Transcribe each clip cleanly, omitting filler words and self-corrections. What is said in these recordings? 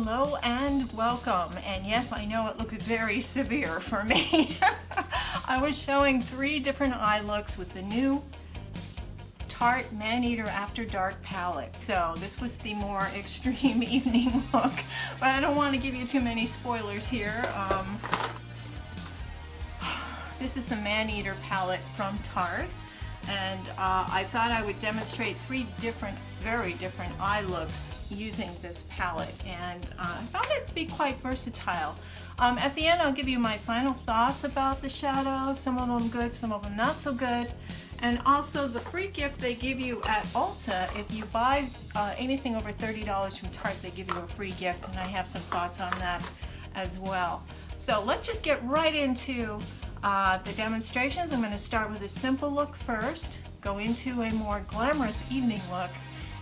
Hello and welcome. And yes, I know it looks very severe for me. I was showing 3 different eye looks with the new Tarte Maneater After Dark palette. So this was the more extreme evening look, but I don't want to give you too many spoilers here. This is the Maneater palette from Tarte, and I thought I would demonstrate 3 very different eye looks using this palette, and I found it to be quite versatile. At the end, I'll give you my final thoughts about the shadows, some of them good, some of them not so good, and also the free gift they give you at Ulta. If you buy anything over $30 from Tarte, they give you a free gift, and I have some thoughts on that as well. So let's just get right into the demonstrations. I'm going to start with a simple look first, go into a more glamorous evening look,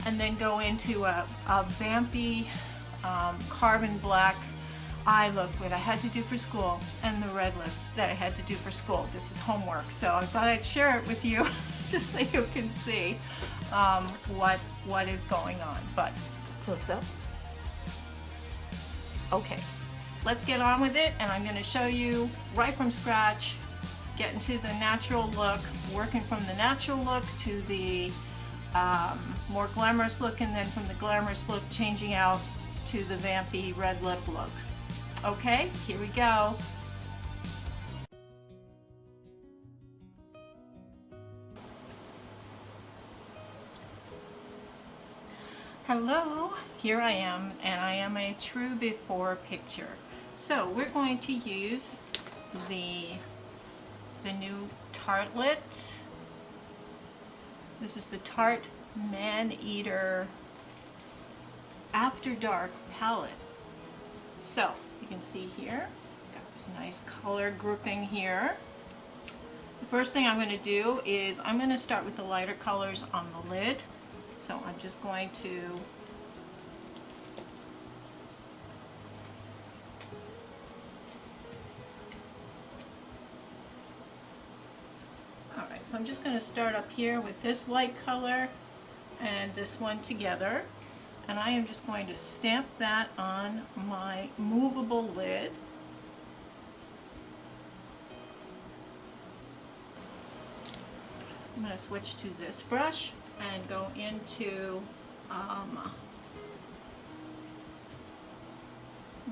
and then go into a vampy carbon black eye look that I had to do for school, and the red lip that I had to do for school. This is homework, so I thought I'd share it with you just so you can see what is going on. But close up. Okay, let's get on with it, and I'm going to show you right from scratch, get into the natural look, working from the natural look to the more glamorous look, and then from the glamorous look changing out to the vampy red lip look. Okay, here we go. Hello, here I am, and I am a true before picture. So we're going to use the new Tartelet. This is the Tarte Maneater After Dark palette. So you can see here, got this nice color grouping here. The first thing I'm going to do is I'm going to start with the lighter colors on the lid. So I'm just going to So I'm just going to start up here with this light color and this one together, and I am just going to stamp that on my movable lid. I'm going to switch to this brush and go into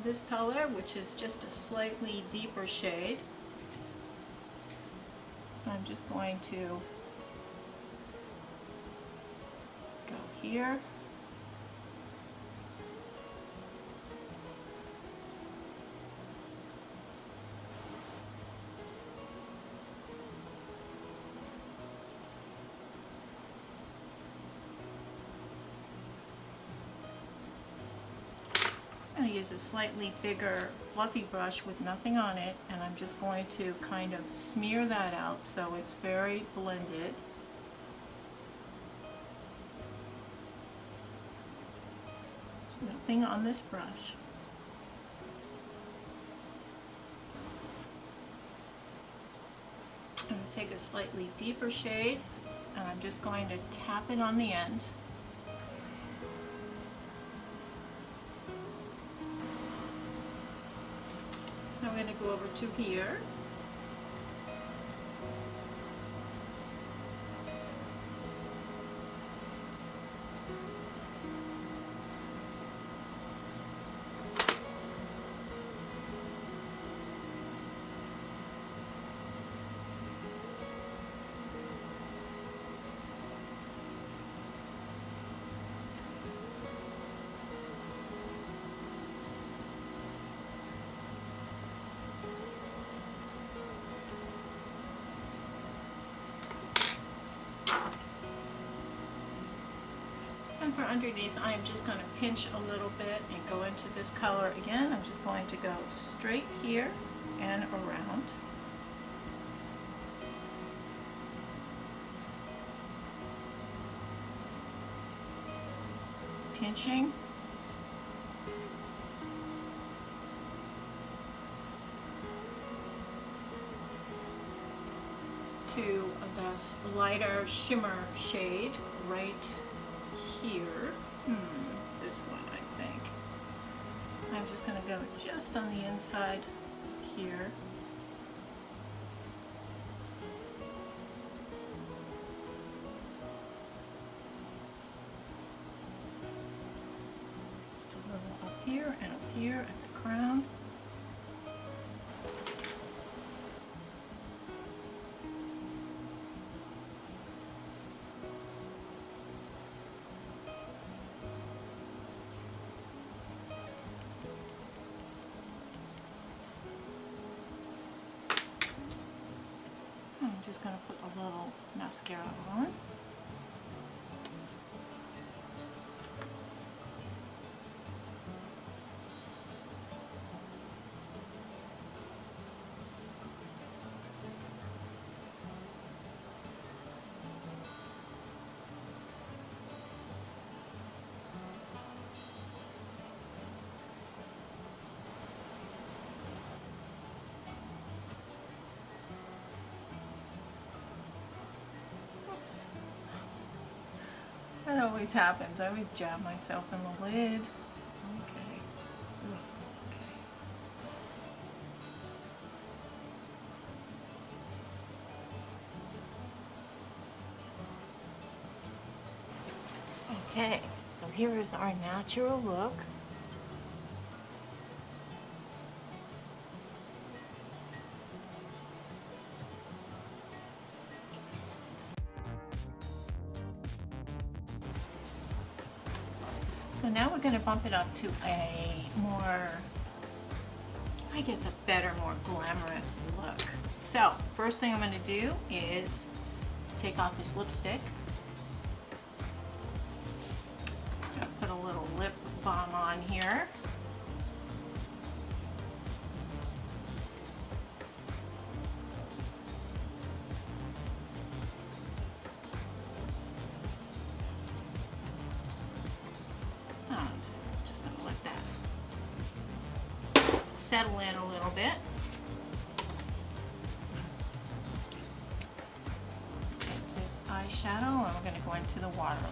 this color, which is just a slightly deeper shade. I'm just going to go here. I'm going to use a slightly bigger fluffy brush with nothing on it, and I'm just going to kind of smear that out so it's very blended. There's nothing on this brush. I'm going to take a slightly deeper shade, and I'm just going to tap it on the end. I'm going to go over to here. And for underneath, I am just going to pinch a little bit and go into this color again. I'm just going to go straight here and around. Pinching. To this lighter shimmer shade right here. This one, I think. I'm just going to go just on the inside here. Just a little up here and up here at the crown. I'm just going to put a little mascara on. That always happens. I always jab myself in the lid. Okay. Ooh, okay. Okay, so here is our natural look. So now we're going to bump it up to a more, I guess a better, more glamorous look. So first thing I'm going to do is take off this lipstick. Just going to put a little lip balm on here. Settle in a little bit. Take this eyeshadow and we're going to go into the waterline.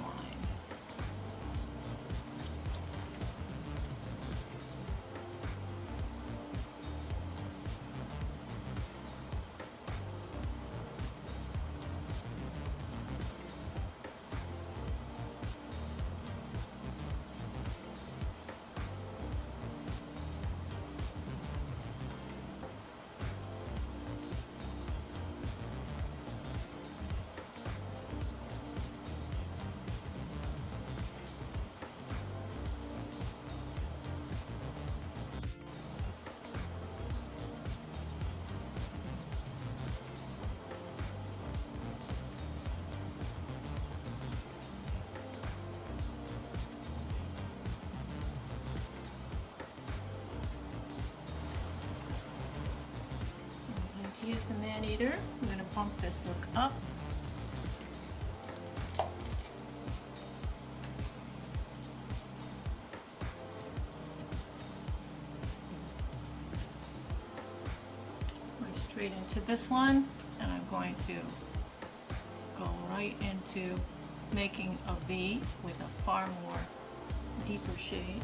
To use the MANEATER, I'm going to bump this look up. Going straight into this one, and I'm going to go right into making a V with a far more deeper shade.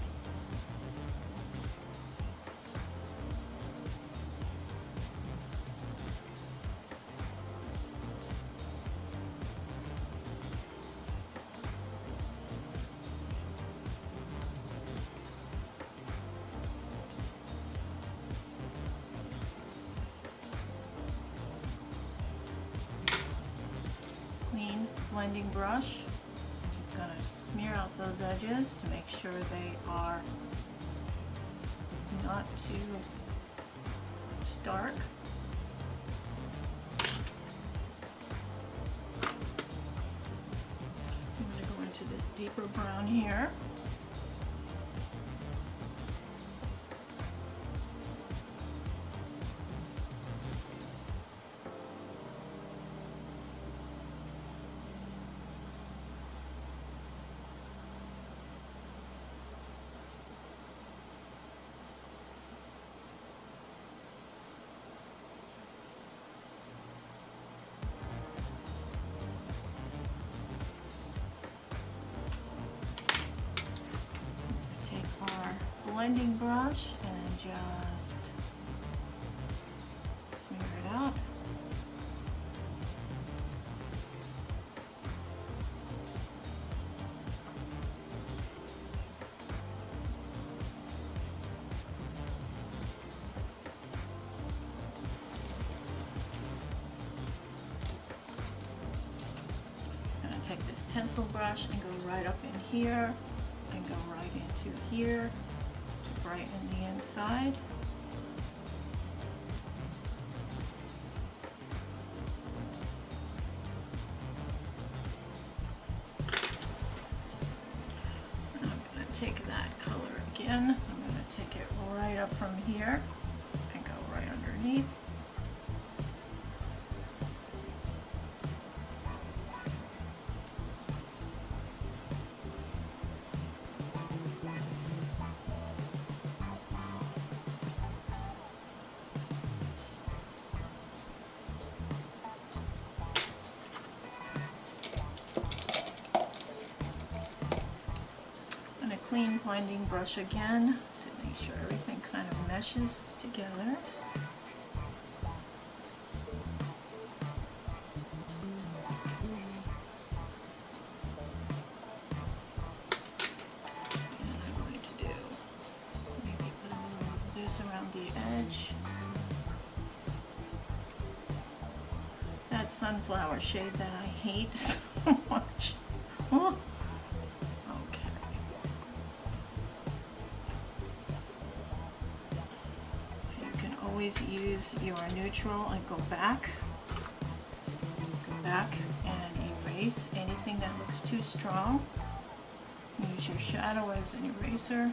Clean blending brush. I'm just going to smear out those edges to make sure they are not too stark. I'm going to go into this deeper brown here. blending brush and just smear it out. Take this pencil brush and go right up in here and go right into here to brighten the inside. And I'm going to take that color again. I'm going to take it right up from here and go right underneath. Clean blending brush again to make sure everything kind of meshes together. And I'm going to do maybe put a little of this around the edge. That sunflower shade that I hate so much. Oh. Always use your neutral and go back and erase anything that looks too strong. Use your shadow as an eraser.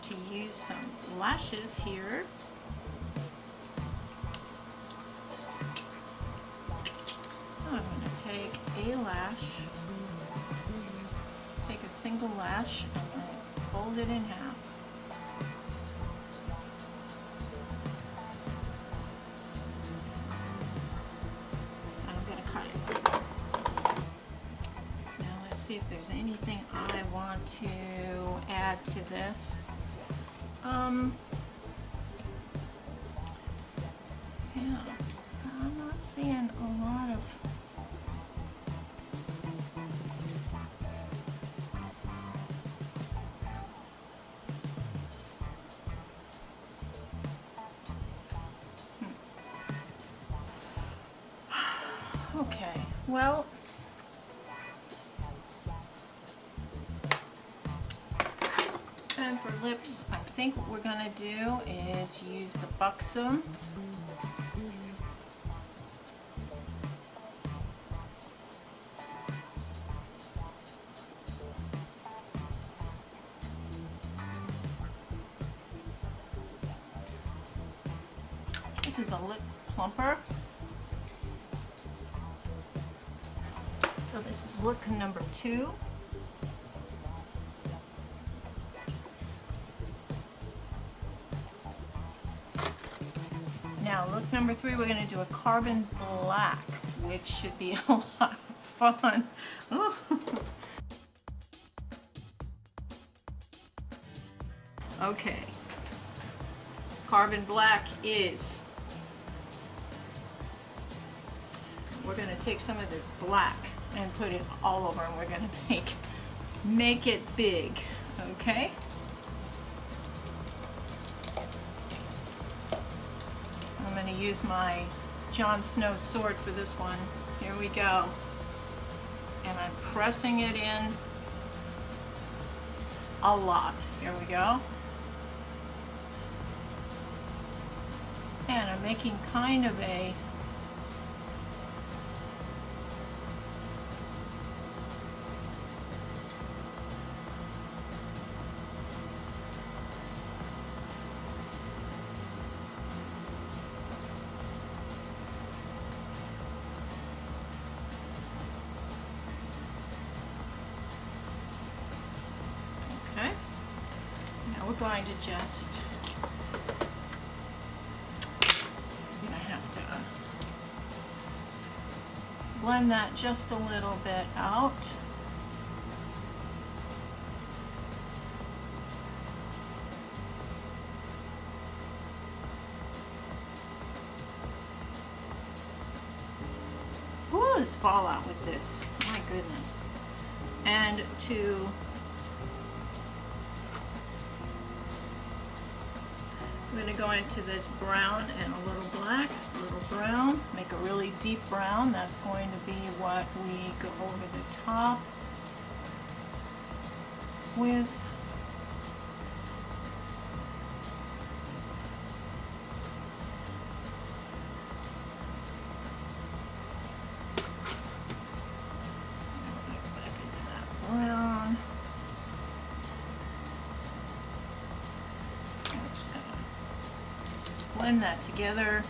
To use some lashes here, I'm going to take a lash. Take a single lash and fold it in half. And I'm going to cut it. Now let's see if there's anything I want to add to this. Yeah, I'm not seeing a lot of Okay, well, and for lips, I think what we're going to do is use the Buxom. This is a lip plumper. So this is look number 2. Now look number 3, we're going to do a carbon black, which should be a lot of fun. Okay, carbon black is, we're going to take some of this black and put it all over, and we're going to make it big, okay? I'm going to use my Jon Snow sword for this one. Here we go. And I'm pressing it in a lot. Here we go. And I'm making kind of a we're going to just, I'm going to have to blend that just a little bit out. Ooh, there's fallout with this. My goodness. And I'm going to go into this brown and a little black, a little brown, make a really deep brown. That's going to be what we go over the top with. Back into that brown. I'm just going to blend that together.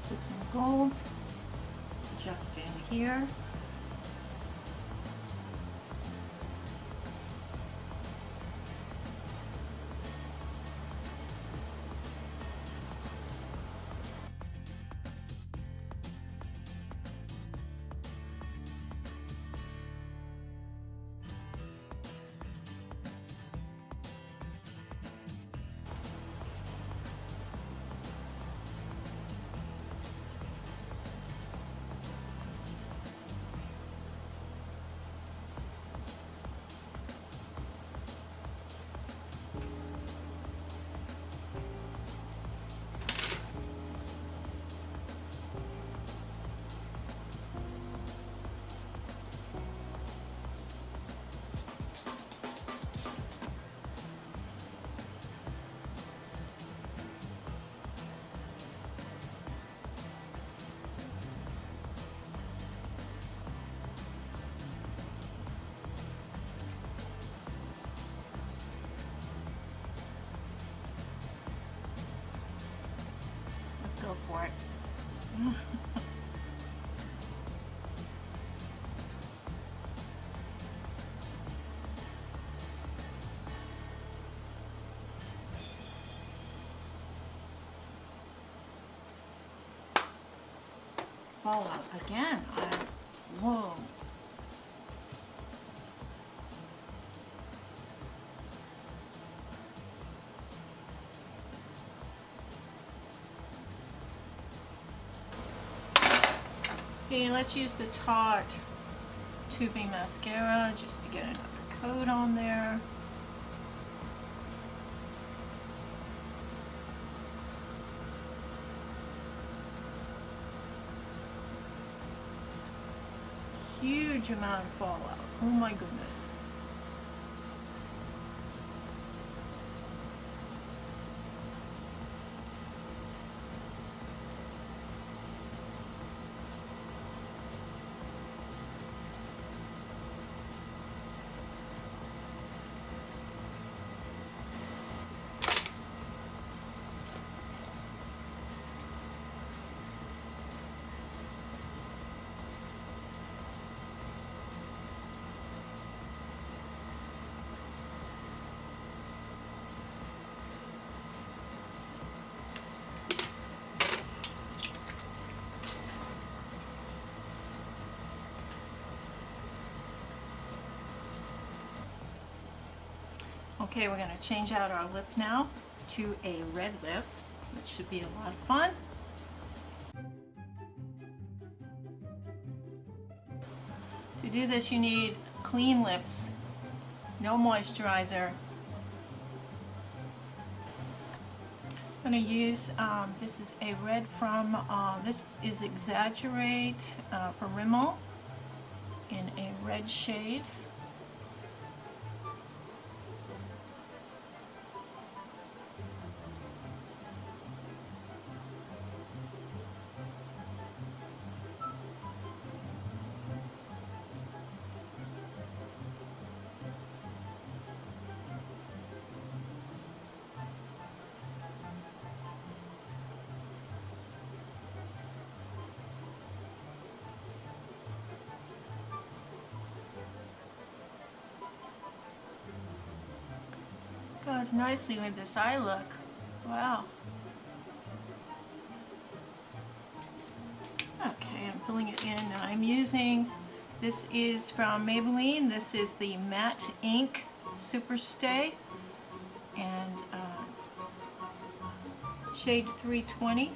Put some gold just in here. Let's go for it. Fallout again. Whoa. Okay, let's use the Tarte tubing mascara just to get another coat on there. Huge amount of fallout. Oh my goodness. Okay, we're going to change out our lip now to a red lip, which should be a lot of fun. To do this, you need clean lips no moisturizer. I'm going to use, this is a red from, this is Exaggerate for Rimmel in a red shade. Goes nicely with this eye look. Wow. Okay, I'm filling it in. Now I'm using, this is from Maybelline. This is the Matte Ink Super Stay and shade 320.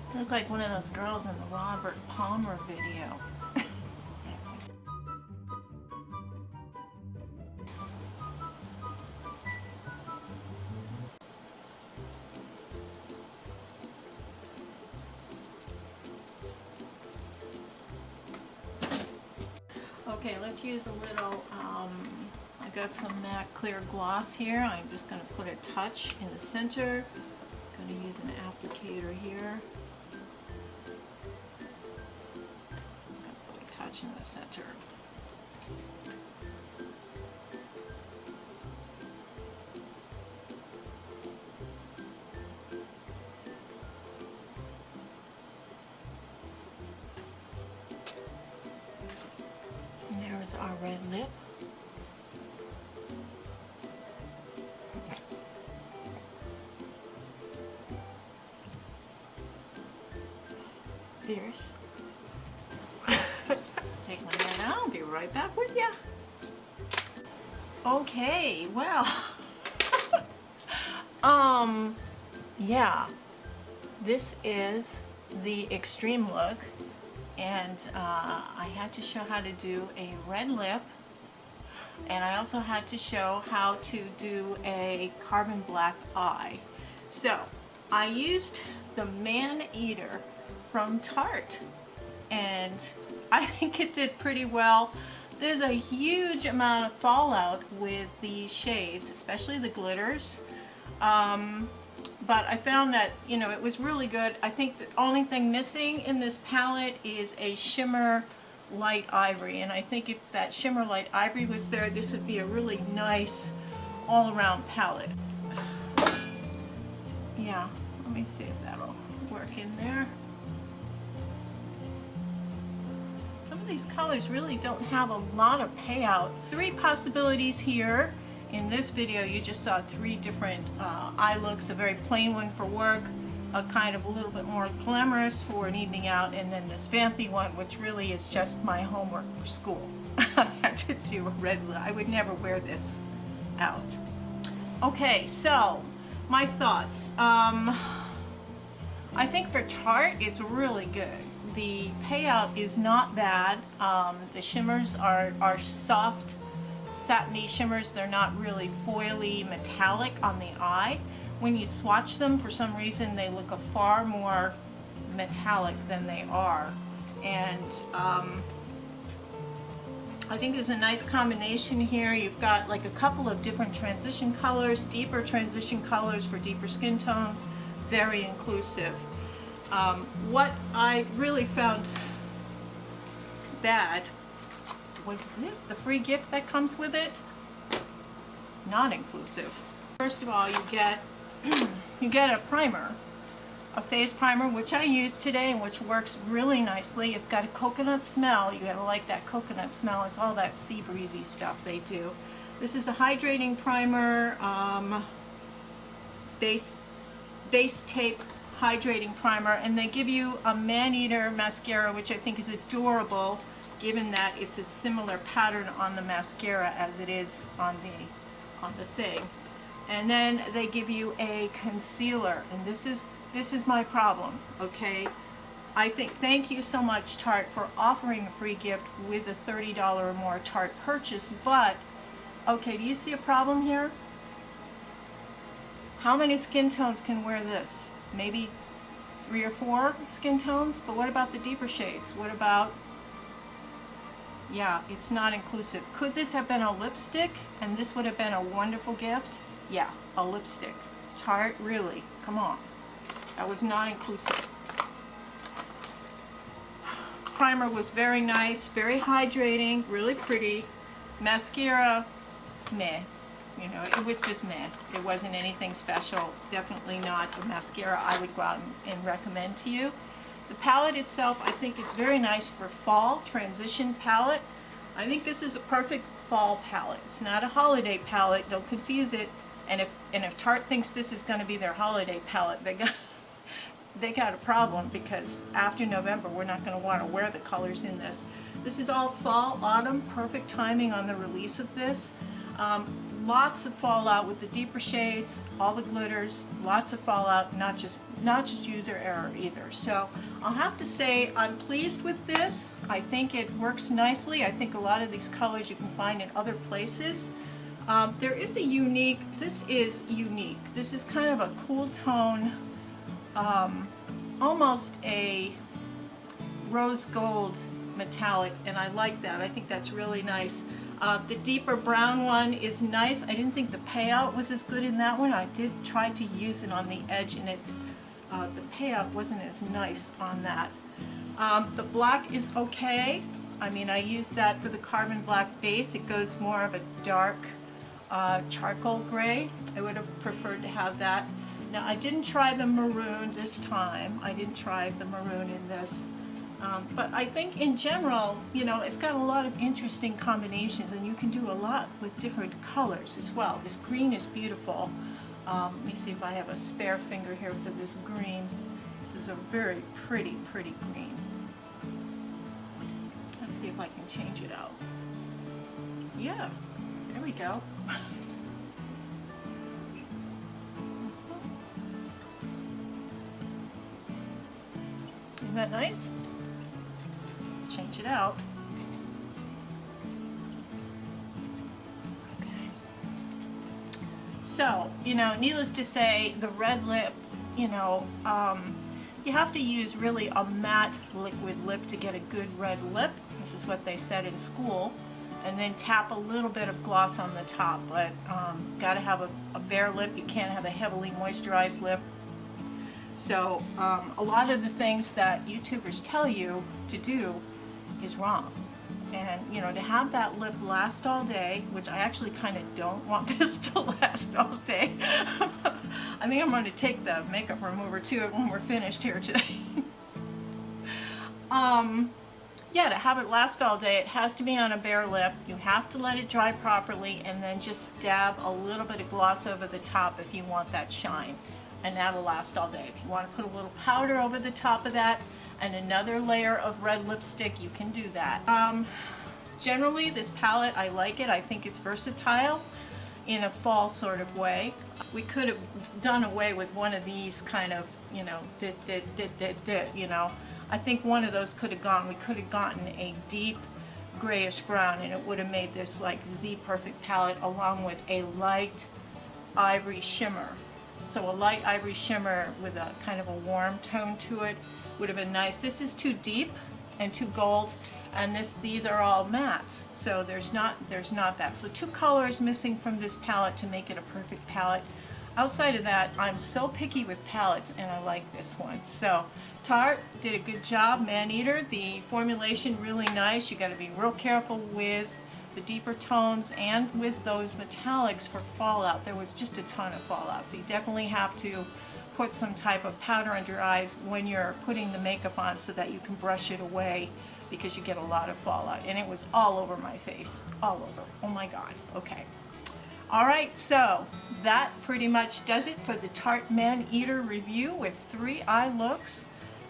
I look like one of those girls in the Robert Palmer video. Okay, let's use a little, I got some MAC clear gloss here. I'm just going to put a touch in the center. I'm going to use an applicator here. Touch in the center. And there's our red lip. Fierce. Take my hair out, I'll be right back with ya. Okay, well, yeah, this is the extreme look, and I had to show how to do a red lip, and I also had to show how to do a carbon black eye. So, I used the MANEATER from Tarte, and I think it did pretty well. There's a huge amount of fallout with the shades, especially the glitters. But I found that, you know, it was really good. I think the only thing missing in this palette is a shimmer light ivory. And I think if that shimmer light ivory was there, this would be a really nice all-around palette. Yeah, let me see if that'll work in there. Some of these colors really don't have a lot of payout. 3 possibilities here. In this video you just saw 3 different eye looks, a very plain one for work, a kind of a little bit more glamorous for an evening out, and then this vampy one, which really is just my homework for school. I had to do a red lip. I would never wear this out. Okay, so my thoughts. I think for Tarte it's really good. The payout is not bad. The shimmers are soft, satiny shimmers. They're not really foily, metallic on the eye. When you swatch them, for some reason, they look a far more metallic than they are. And I think there's a nice combination here. You've got like a couple of different transition colors, deeper transition colors for deeper skin tones, very inclusive. What I really found bad was this, the free gift that comes with it, not inclusive. First of all, you get you get a primer, a face primer, which I used today and which works really nicely. It's got a coconut smell. You gotta like that coconut smell. It's all that sea breezy stuff they do. This is a hydrating primer, base tape hydrating primer, and they give you a MANEATER mascara, which I think is adorable, given that it's a similar pattern on the mascara as it is on the thing. And then they give you a concealer, and this is my problem, okay? I think, thank you so much, Tarte, for offering a free gift with a $30 or more Tarte purchase, but, okay, do you see a problem here? How many skin tones can wear this? Maybe 3 or 4 skin tones, but what about the deeper shades? What about, yeah, it's not inclusive. Could this have been a lipstick and this would have been a wonderful gift? Yeah, a lipstick. Tarte, really, come on. That was not inclusive. Primer was very nice, very hydrating, really pretty. Mascara, meh. You know, it was just meh. It wasn't anything special. Definitely not a mascara I would go out and recommend to you. The palette itself, I think, is very nice for fall, transition palette. I think this is a perfect fall palette. It's not a holiday palette. Don't confuse it. And if Tarte thinks this is going to be their holiday palette, they got a problem, because after November we're not going to want to wear the colors in this. This is all fall, autumn, perfect timing on the release of this. Lots of fallout with the deeper shades, all the glitters, lots of fallout, not just user error either. So I'll have to say I'm pleased with this. I think it works nicely. I think a lot of these colors you can find in other places. There is a unique, this is unique. This is kind of a cool tone, almost a rose gold metallic, and I like that. I think that's really nice. The deeper brown one is nice. I didn't think the payout was as good in that one. I did try to use it on the edge, and the payout wasn't as nice on that. The black is okay. I mean, I used that for the carbon black base. It goes more of a dark charcoal gray. I would have preferred to have that. Now, I didn't try the maroon this time. I didn't try the maroon in this. But I think in general, you know, it's got a lot of interesting combinations, and you can do a lot with different colors as well. This green is beautiful. Let me see if I have a spare finger here for this green. This is a very pretty, pretty green. Let's see if I can change it out. Yeah, there we go. Isn't that nice? Change it out. Okay. So, you know, needless to say, the red lip, you know, you have to use really a matte liquid lip to get a good red lip. This is what they said in school. And then tap a little bit of gloss on the top, but got to have a bare lip. You can't have a heavily moisturized lip. So a lot of the things that YouTubers tell you to do is wrong. And you know, to have that lip last all day, which I actually kind of don't want this to last all day. I think I'm going to take the makeup remover to it when we're finished here today. Yeah, to have it last all day, it has to be on a bare lip. You have to let it dry properly, and then just dab a little bit of gloss over the top if you want that shine. And that'll last all day. If you want to put a little powder over the top of that and another layer of red lipstick, you can do that. Generally, this palette, I like it. I think it's versatile in a fall sort of way. We could have done away with one of these kind of, you know, you know. I think one of those could have gone. We could have gotten a deep grayish brown, and it would have made this like the perfect palette, along with a light ivory shimmer. So a light ivory shimmer with a kind of a warm tone to it would have been nice. This is too deep and too gold, and these are all mattes, so there's not that. So 2 colors missing from this palette to make it a perfect palette. Outside of that, I'm so picky with palettes, and I like this one. So Tarte did a good job. MANEATER, the formulation really nice. You got to be real careful with the deeper tones and with those metallics for fallout. There was just a ton of fallout, so you definitely have to put some type of powder under your eyes when you're putting the makeup on so that you can brush it away, because you get a lot of fallout. And it was all over my face, all over. Oh my God. Okay. All right, so that pretty much does it for the Tarte Maneater review with 3 eye looks.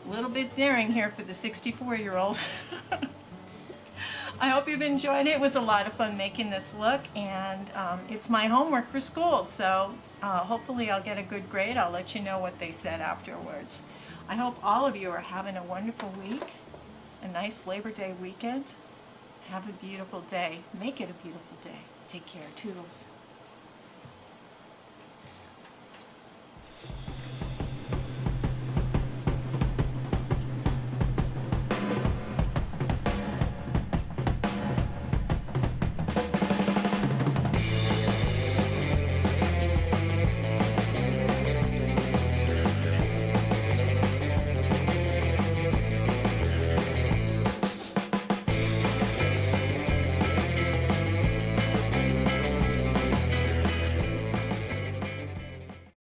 A little bit daring here for the 64-year-old. I hope you've enjoyed it. It was a lot of fun making this look, and it's my homework for school, so hopefully I'll get a good grade. I'll let you know what they said afterwards. I hope all of you are having a wonderful week, a nice Labor Day weekend. Have a beautiful day. Make it a beautiful day. Take care. Toodles.